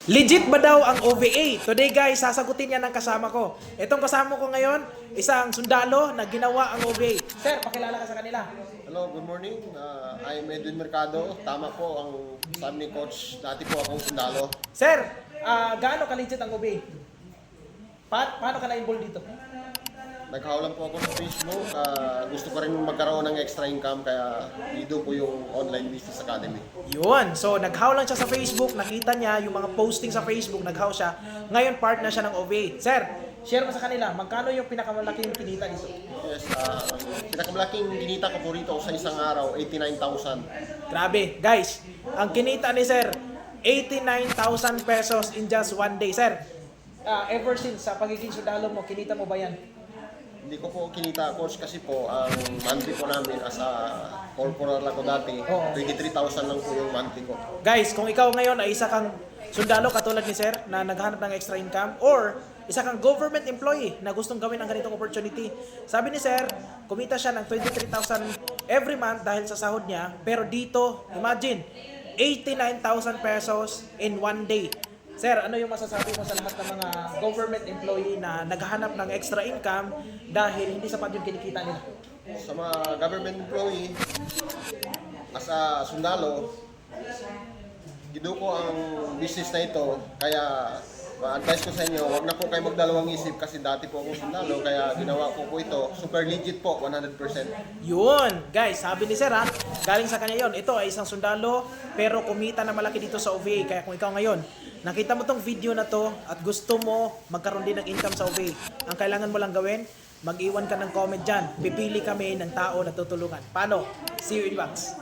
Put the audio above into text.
Legit ba daw ang OVA? Today guys, sasagutin yan ng kasama ko. Itong kasama ko ngayon, isang sundalo na ginawa ang OVA. Sir, pakilala ka sa kanila. Hello, good morning. I'm Edwin Mercado. Tama po ang sabi ni Coach. Dati po akong sundalo. Sir, gaano ka-legit ang OVA? Paano ka na-involve dito? Naghahulan po ako sa Facebook. Gusto ko rin magkaroon ng extra income kaya dito po yung Online Business Academy. Yun. So, naghaw lang siya sa Facebook. Nakita niya yung mga posting sa Facebook. Naghaw siya. Ngayon, part na siya ng OVA. Sir, share mo sa kanila. Magkano yung pinakamalaking kinita dito? Yes, pinakamalaking kinita ko po rito sa isang araw, 89,000. Grabe. Guys, ang kinita ni Sir, 89,000 pesos in just one day. Sir, ever since sa pagiging sundalo mo, kinita mo ba yan? Hindi ko po kinita, Coach, kasi po ang monthly po namin as a corporal ako dati, 23,000 lang po yung monthly ko. Guys, kung ikaw ngayon ay isa kang sundalo katulad ni Sir na naghahanap ng extra income or isa kang government employee na gustong gawin ang ganitong opportunity. Sabi ni Sir, kumita siya ng 23,000 every month dahil sa sahod niya. Pero dito, imagine, 89,000 pesos in one day. Sir, ano yung masasabi mo sa lahat ng mga government employee na naghahanap ng extra income dahil hindi sapat yung kinikita nila? Sa mga government employee, as a sundalo, ginuko ang business na ito, kaya ma-advise ko sa inyo, wag na po kayo magdalawang isip kasi dati po akong sundalo, kaya ginawa ko po ito. Super legit po, 100%. Yun, guys, sabi ni Sir galing sa kanya yon. Ito ay isang sundalo pero kumita na malaki dito sa OVA. Kaya kung ikaw ngayon, nakita mo tong video na to at gusto mo magkaroon din ng income sa OVA, ang kailangan mo lang gawin, mag-iwan ka ng comment dyan. Pipili kami ng tao na tutulungan. Paano? See you in box.